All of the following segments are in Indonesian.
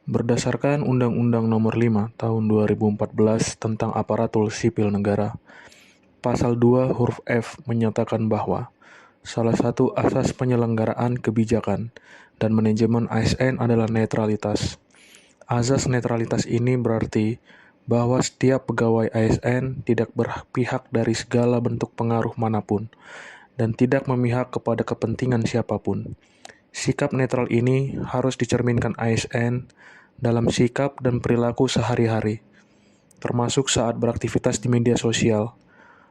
Berdasarkan Undang-Undang Nomor 5 Tahun 2014 tentang Aparatur Sipil Negara, Pasal 2 huruf F menyatakan bahwa salah satu asas penyelenggaraan kebijakan dan manajemen ASN adalah netralitas. Azas netralitas ini berarti bahwa setiap pegawai ASN tidak berpihak dari segala bentuk pengaruh manapun dan tidak memihak kepada kepentingan siapapun. Sikap netral ini harus dicerminkan ASN dalam sikap dan perilaku sehari-hari, termasuk saat beraktivitas di media sosial.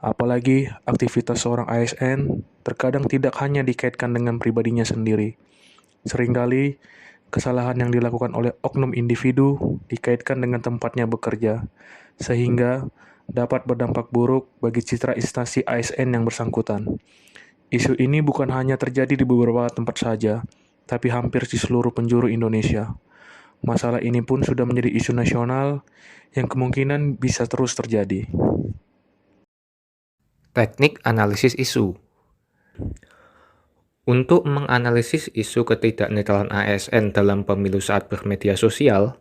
Apalagi aktivitas seorang ASN terkadang tidak hanya dikaitkan dengan pribadinya sendiri. Seringkali kesalahan yang dilakukan oleh oknum individu dikaitkan dengan tempatnya bekerja, sehingga dapat berdampak buruk bagi citra instansi ASN yang bersangkutan. Isu ini bukan hanya terjadi di beberapa tempat saja, tapi hampir di seluruh penjuru Indonesia. Masalah ini pun sudah menjadi isu nasional yang kemungkinan bisa terus terjadi. Teknik analisis isu. Untuk menganalisis isu ketidaknetralan ASN dalam pemilu saat bermedia sosial,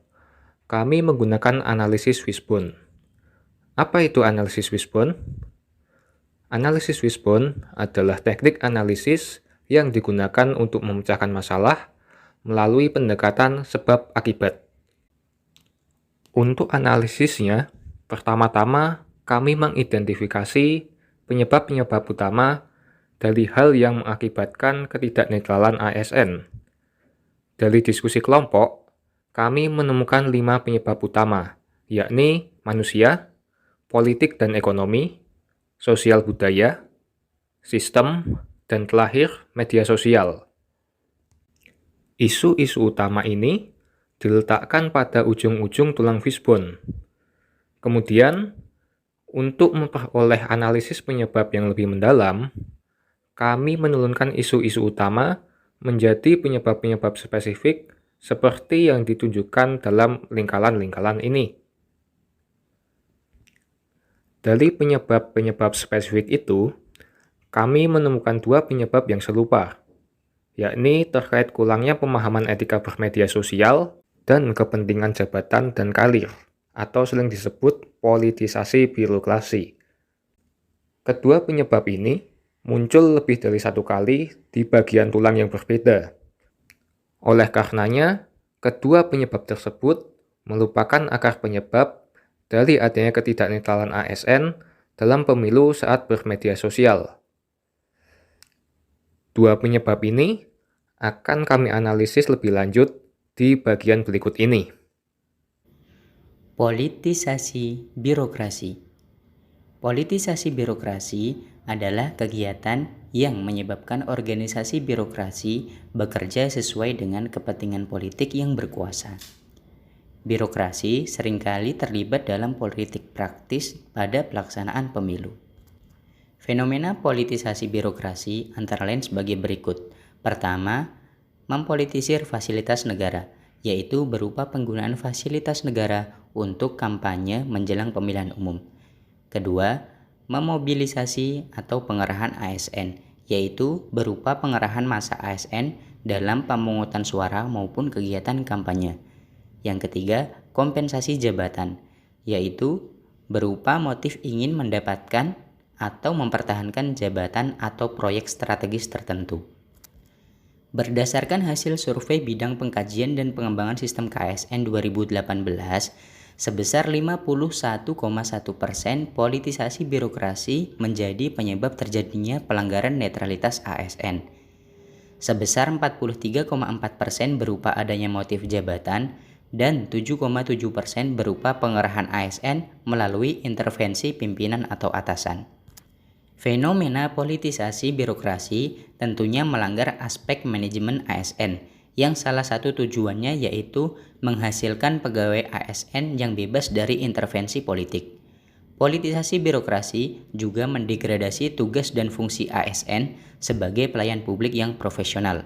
kami menggunakan analisis Wishbone. Apa itu analisis Wishbone? Analisis Wishbone adalah teknik analisis yang digunakan untuk memecahkan masalah melalui pendekatan sebab akibat. Untuk analisisnya, pertama-tama kami mengidentifikasi penyebab-penyebab utama dari hal yang mengakibatkan ketidaknetralan ASN. Dari diskusi kelompok, kami menemukan 5 penyebab utama, yakni manusia, politik dan ekonomi, sosial budaya, sistem, dan terakhir media sosial. Isu-isu utama ini diletakkan pada ujung-ujung tulang Wishbone. Kemudian, untuk memperoleh analisis penyebab yang lebih mendalam, kami menurunkan isu-isu utama menjadi penyebab-penyebab spesifik seperti yang ditunjukkan dalam lingkaran-lingkaran ini. Dari penyebab-penyebab spesifik itu, kami menemukan 2 penyebab yang serupa, yakni terkait kurangnya pemahaman etika bermedia sosial dan kepentingan jabatan dan karir, atau sering disebut politisasi birokrasi. Kedua penyebab ini muncul lebih dari 1 kali di bagian tulang yang berbeda. Oleh karenanya, kedua penyebab tersebut merupakan akar penyebab dari adanya ketidaknetralan ASN dalam pemilu saat bermedia sosial. 2 penyebab ini akan kami analisis lebih lanjut di bagian berikut ini. Politisasi birokrasi. Politisasi birokrasi adalah kegiatan yang menyebabkan organisasi birokrasi bekerja sesuai dengan kepentingan politik yang berkuasa. Birokrasi seringkali terlibat dalam politik praktis pada pelaksanaan pemilu. Fenomena politisasi birokrasi antara lain sebagai berikut. Pertama, mempolitisir fasilitas negara, yaitu berupa penggunaan fasilitas negara untuk kampanye menjelang pemilihan umum. Kedua, memobilisasi atau pengerahan ASN, yaitu berupa pengerahan massa ASN dalam pemungutan suara maupun kegiatan kampanye. Yang ketiga, kompensasi jabatan, yaitu berupa motif ingin mendapatkan atau mempertahankan jabatan atau proyek strategis tertentu. Berdasarkan hasil survei bidang pengkajian dan pengembangan sistem KASN 2018, sebesar 51,1% politisasi birokrasi menjadi penyebab terjadinya pelanggaran netralitas ASN. Sebesar 43,4% berupa adanya motif jabatan dan 7,7% berupa pengerahan ASN melalui intervensi pimpinan atau atasan. Fenomena politisasi birokrasi tentunya melanggar aspek manajemen ASN, yang salah satu tujuannya yaitu menghasilkan pegawai ASN yang bebas dari intervensi politik. Politisasi birokrasi juga mendegradasi tugas dan fungsi ASN sebagai pelayan publik yang profesional.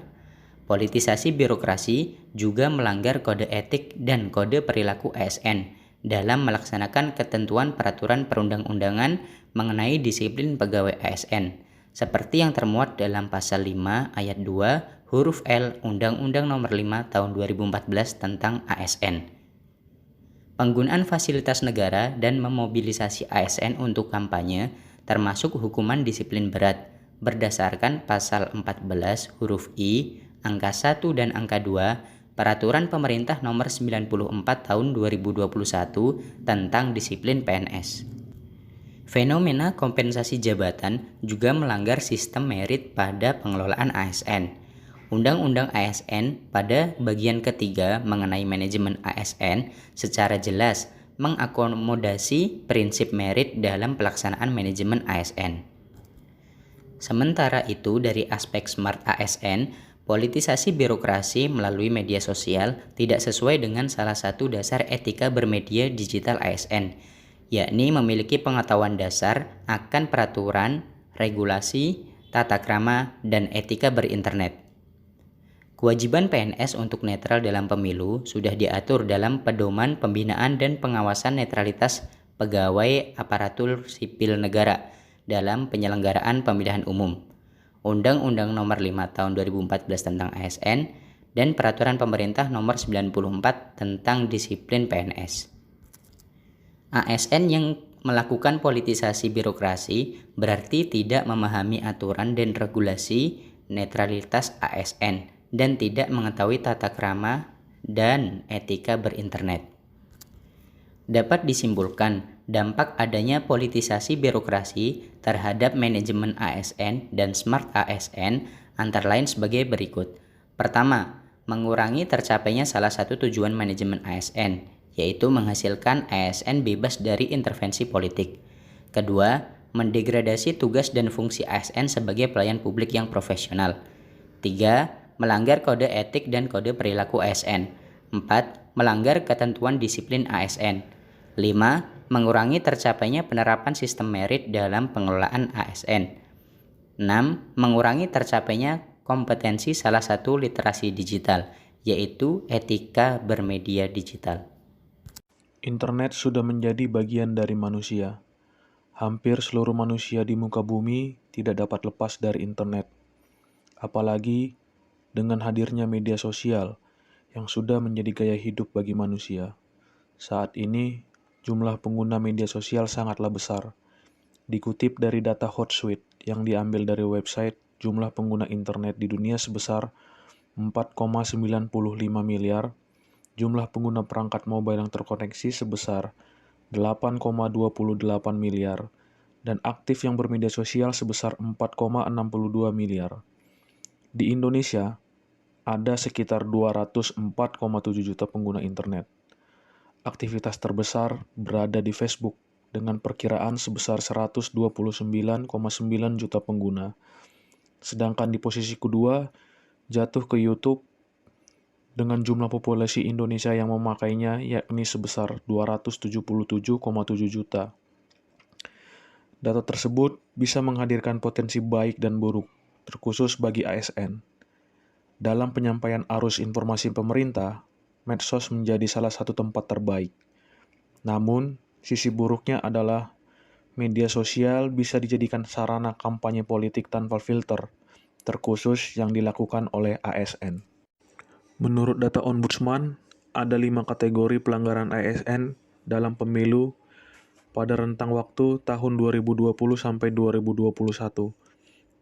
Politisasi birokrasi juga melanggar kode etik dan kode perilaku ASN dalam melaksanakan ketentuan peraturan perundang-undangan mengenai disiplin pegawai ASN, seperti yang termuat dalam Pasal 5 Ayat 2 huruf L Undang-Undang Nomor 5 Tahun 2014 tentang ASN. Penggunaan fasilitas negara dan memobilisasi ASN untuk kampanye termasuk hukuman disiplin berat berdasarkan pasal 14 huruf I, angka 1 dan angka 2 Peraturan Pemerintah Nomor 94 Tahun 2021 tentang disiplin PNS. Fenomena kompensasi jabatan juga melanggar sistem merit pada pengelolaan ASN. Undang-Undang ASN pada bagian ketiga mengenai manajemen ASN secara jelas mengakomodasi prinsip merit dalam pelaksanaan manajemen ASN. Sementara itu, dari aspek smart ASN, politisasi birokrasi melalui media sosial tidak sesuai dengan salah satu dasar etika bermedia digital ASN, yakni memiliki pengetahuan dasar akan peraturan, regulasi, tata krama, dan etika berinternet. Kewajiban PNS untuk netral dalam pemilu sudah diatur dalam Pedoman Pembinaan dan Pengawasan Netralitas Pegawai Aparatur Sipil Negara dalam penyelenggaraan pemilihan umum, Undang-Undang Nomor 5 Tahun 2014 tentang ASN, dan Peraturan Pemerintah Nomor 94 tentang Disiplin PNS. ASN yang melakukan politisasi birokrasi berarti tidak memahami aturan dan regulasi netralitas ASN dan tidak mengetahui tata krama dan etika berinternet. Dapat disimpulkan, dampak adanya politisasi birokrasi terhadap manajemen ASN dan smart ASN antara lain sebagai berikut. Pertama, mengurangi tercapainya salah satu tujuan manajemen ASN, yaitu menghasilkan ASN bebas dari intervensi politik. Kedua, mendegradasi tugas dan fungsi ASN sebagai pelayan publik yang profesional. 3. Melanggar kode etik dan kode perilaku ASN. 4. Melanggar ketentuan disiplin ASN. 5. Mengurangi tercapainya penerapan sistem merit dalam pengelolaan ASN. 6. Mengurangi tercapainya kompetensi salah satu literasi digital, yaitu etika bermedia digital. Internet sudah menjadi bagian dari manusia. Hampir seluruh manusia di muka bumi tidak dapat lepas dari internet. Apalagi dengan hadirnya media sosial yang sudah menjadi gaya hidup bagi manusia. Saat ini, jumlah pengguna media sosial sangatlah besar. Dikutip dari data Hotsuite yang diambil dari website, jumlah pengguna internet di dunia sebesar 4,95 miliar, jumlah pengguna perangkat mobile yang terkoneksi sebesar 8,28 miliar, dan aktif yang bermedia sosial sebesar 4,62 miliar. Di Indonesia, ada sekitar 204,7 juta pengguna internet. Aktivitas terbesar berada di Facebook dengan perkiraan sebesar 129,9 juta pengguna. Sedangkan di posisi kedua jatuh ke YouTube dengan jumlah populasi Indonesia yang memakainya yakni sebesar 277,7 juta. Data tersebut bisa menghadirkan potensi baik dan buruk, terkhusus bagi ASN. Dalam penyampaian arus informasi pemerintah, medsos menjadi salah satu tempat terbaik. Namun, sisi buruknya adalah media sosial bisa dijadikan sarana kampanye politik tanpa filter, terkhusus yang dilakukan oleh ASN. Menurut data Ombudsman, ada 5 kategori pelanggaran ASN dalam pemilu pada rentang waktu tahun 2020 sampai 2021.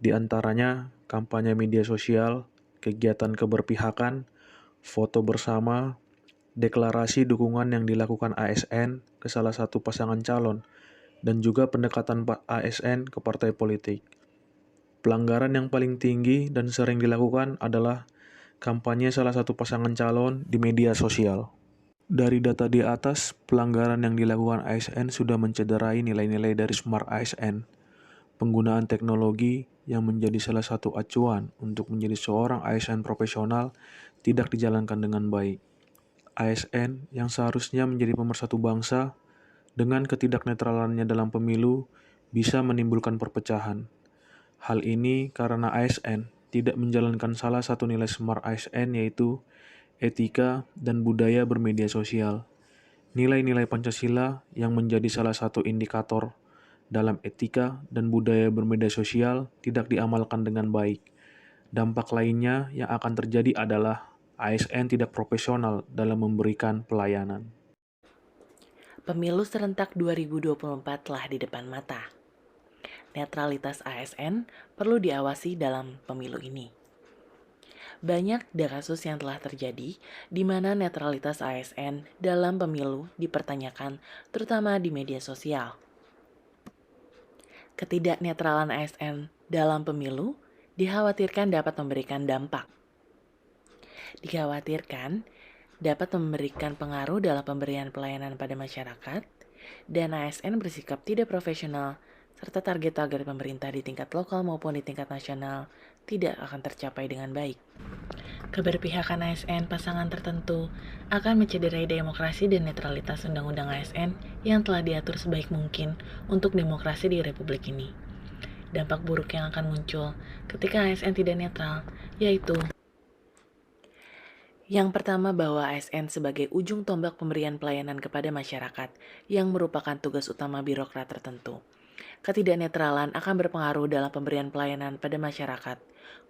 Di antaranya, kampanye media sosial, kegiatan keberpihakan, foto bersama, deklarasi dukungan yang dilakukan ASN ke salah satu pasangan calon, dan juga pendekatan ASN ke partai politik. Pelanggaran yang paling tinggi dan sering dilakukan adalah kampanye salah satu pasangan calon di media sosial. Dari data di atas, pelanggaran yang dilakukan ASN sudah mencederai nilai-nilai dari Smart ASN. Penggunaan teknologi yang menjadi salah satu acuan untuk menjadi seorang ASN profesional tidak dijalankan dengan baik. ASN yang seharusnya menjadi pemersatu bangsa dengan ketidaknetralannya dalam pemilu bisa menimbulkan perpecahan. Hal ini karena ASN tidak menjalankan salah satu nilai Smart ASN yaitu etika dan budaya bermedia sosial. Nilai-nilai Pancasila yang menjadi salah satu indikator dalam etika dan budaya bermedia sosial tidak diamalkan dengan baik. Dampak lainnya yang akan terjadi adalah ASN tidak profesional dalam memberikan pelayanan. Pemilu serentak 2024 telah di depan mata. Netralitas ASN perlu diawasi dalam pemilu ini. Banyak kasus yang telah terjadi di mana netralitas ASN dalam pemilu dipertanyakan, terutama di media sosial. Ketidaknetralan ASN dalam pemilu dikhawatirkan dapat memberikan dampak. Dikhawatirkan dapat memberikan pengaruh dalam pemberian pelayanan pada masyarakat, dan ASN bersikap tidak profesional, serta target-target pemerintah di tingkat lokal maupun di tingkat nasional tidak akan tercapai dengan baik. Keberpihakan ASN pasangan tertentu akan mencederai demokrasi dan netralitas undang-undang ASN yang telah diatur sebaik mungkin untuk demokrasi di Republik ini. Dampak buruk yang akan muncul ketika ASN tidak netral, yaitu yang pertama, bahwa ASN sebagai ujung tombak pemberian pelayanan kepada masyarakat yang merupakan tugas utama birokrat tertentu. Ketidaknetralan akan berpengaruh dalam pemberian pelayanan pada masyarakat,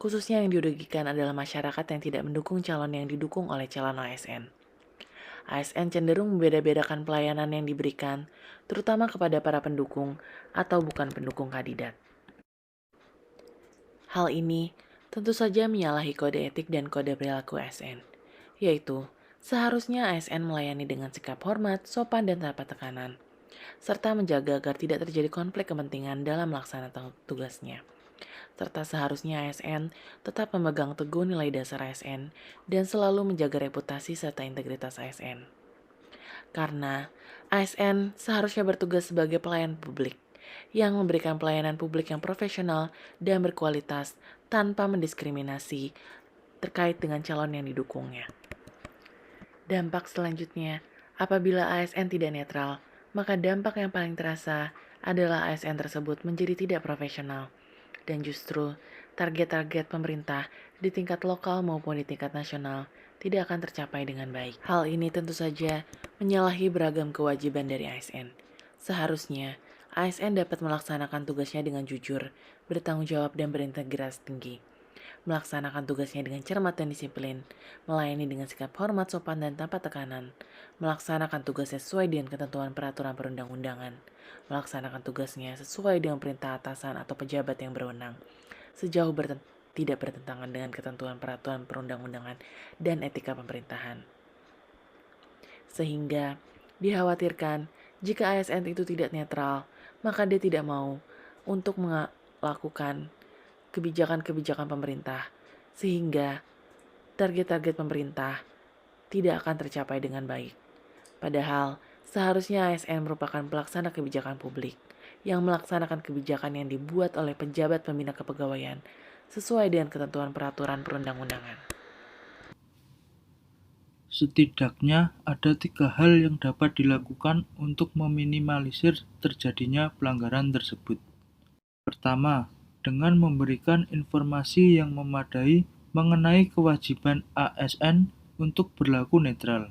khususnya yang dirugikan adalah masyarakat yang tidak mendukung calon yang didukung oleh calon ASN. ASN cenderung membeda-bedakan pelayanan yang diberikan, terutama kepada para pendukung atau bukan pendukung kandidat. Hal ini tentu saja menyalahi kode etik dan kode perilaku ASN, yaitu seharusnya ASN melayani dengan sikap hormat, sopan, dan tanpa tekanan, serta menjaga agar tidak terjadi konflik kepentingan dalam melaksanakan tugasnya. Serta seharusnya ASN tetap memegang teguh nilai dasar ASN dan selalu menjaga reputasi serta integritas ASN. Karena ASN seharusnya bertugas sebagai pelayan publik yang memberikan pelayanan publik yang profesional dan berkualitas tanpa mendiskriminasi terkait dengan calon yang didukungnya. Dampak selanjutnya, apabila ASN tidak netral, maka dampak yang paling terasa adalah ASN tersebut menjadi tidak profesional, dan justru target-target pemerintah di tingkat lokal maupun di tingkat nasional tidak akan tercapai dengan baik. Hal ini tentu saja menyalahi beragam kewajiban dari ASN. Seharusnya ASN dapat melaksanakan tugasnya dengan jujur, bertanggung jawab, dan berintegritas tinggi. Melaksanakan tugasnya dengan cermat dan disiplin, melayani dengan sikap hormat, sopan, dan tanpa tekanan, melaksanakan tugasnya sesuai dengan ketentuan peraturan perundang-undangan, melaksanakan tugasnya sesuai dengan perintah atasan atau pejabat yang berwenang, sejauh tidak bertentangan dengan ketentuan peraturan perundang-undangan dan etika pemerintahan. Sehingga dikhawatirkan jika ASN itu tidak netral, maka dia tidak mau untuk melakukan kebijakan-kebijakan pemerintah, sehingga target-target pemerintah tidak akan tercapai dengan baik. Padahal, seharusnya ASN merupakan pelaksana kebijakan publik yang melaksanakan kebijakan yang dibuat oleh pejabat pembina kepegawaian sesuai dengan ketentuan peraturan perundang-undangan. Setidaknya ada 3 hal yang dapat dilakukan untuk meminimalisir terjadinya pelanggaran tersebut. Pertama, dengan memberikan informasi yang memadai mengenai kewajiban ASN untuk berlaku netral.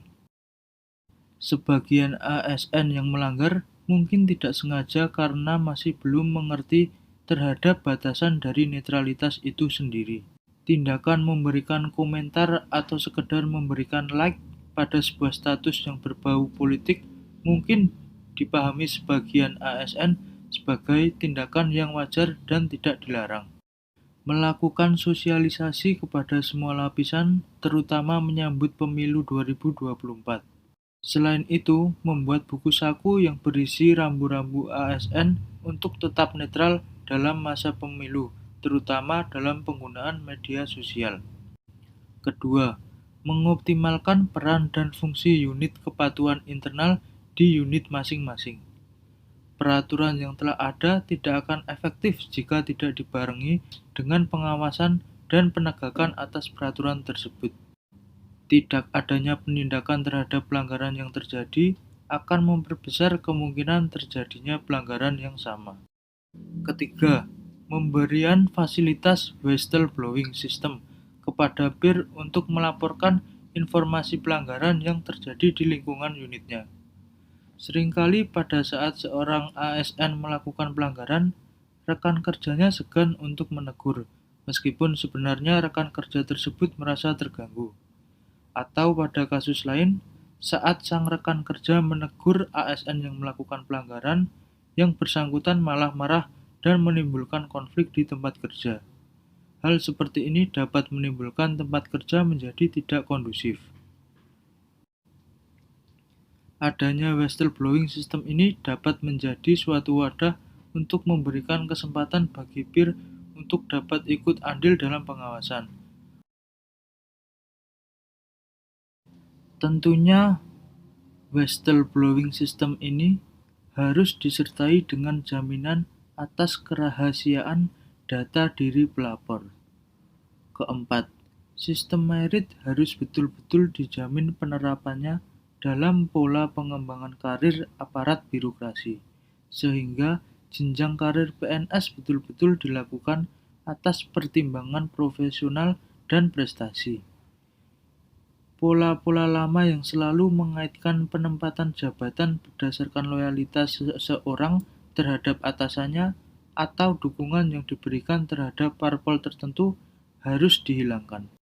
Sebagian ASN yang melanggar mungkin tidak sengaja karena masih belum mengerti terhadap batasan dari netralitas itu sendiri. Tindakan memberikan komentar atau sekedar memberikan like pada sebuah status yang berbau politik mungkin dipahami sebagian ASN sebagai tindakan yang wajar dan tidak dilarang. Melakukan sosialisasi kepada semua lapisan, terutama menyambut pemilu 2024. Selain itu, membuat buku saku yang berisi rambu-rambu ASN untuk tetap netral dalam masa pemilu, terutama dalam penggunaan media sosial. Kedua, mengoptimalkan peran dan fungsi unit kepatuhan internal di unit masing-masing. Peraturan yang telah ada tidak akan efektif jika tidak dibarengi dengan pengawasan dan penegakan atas peraturan tersebut. Tidak adanya penindakan terhadap pelanggaran yang terjadi akan memperbesar kemungkinan terjadinya pelanggaran yang sama. Ketiga, memberikan fasilitas whistleblowing system kepada peer untuk melaporkan informasi pelanggaran yang terjadi di lingkungan unitnya. Seringkali pada saat seorang ASN melakukan pelanggaran, rekan kerjanya segan untuk menegur meskipun sebenarnya rekan kerja tersebut merasa terganggu. Atau pada kasus lain, saat sang rekan kerja menegur ASN yang melakukan pelanggaran, yang bersangkutan malah marah dan menimbulkan konflik di tempat kerja. Hal seperti ini dapat menimbulkan tempat kerja menjadi tidak kondusif. Adanya whistleblowing system ini dapat menjadi suatu wadah untuk memberikan kesempatan bagi peer untuk dapat ikut andil dalam pengawasan. Tentunya, whistleblowing system ini harus disertai dengan jaminan atas kerahasiaan data diri pelapor. Keempat, sistem merit harus betul-betul dijamin penerapannya dalam pola pengembangan karir aparat birokrasi, sehingga jenjang karir PNS betul-betul dilakukan atas pertimbangan profesional dan prestasi. Pola-pola lama yang selalu mengaitkan penempatan jabatan berdasarkan loyalitas seseorang terhadap atasannya atau dukungan yang diberikan terhadap parpol tertentu harus dihilangkan.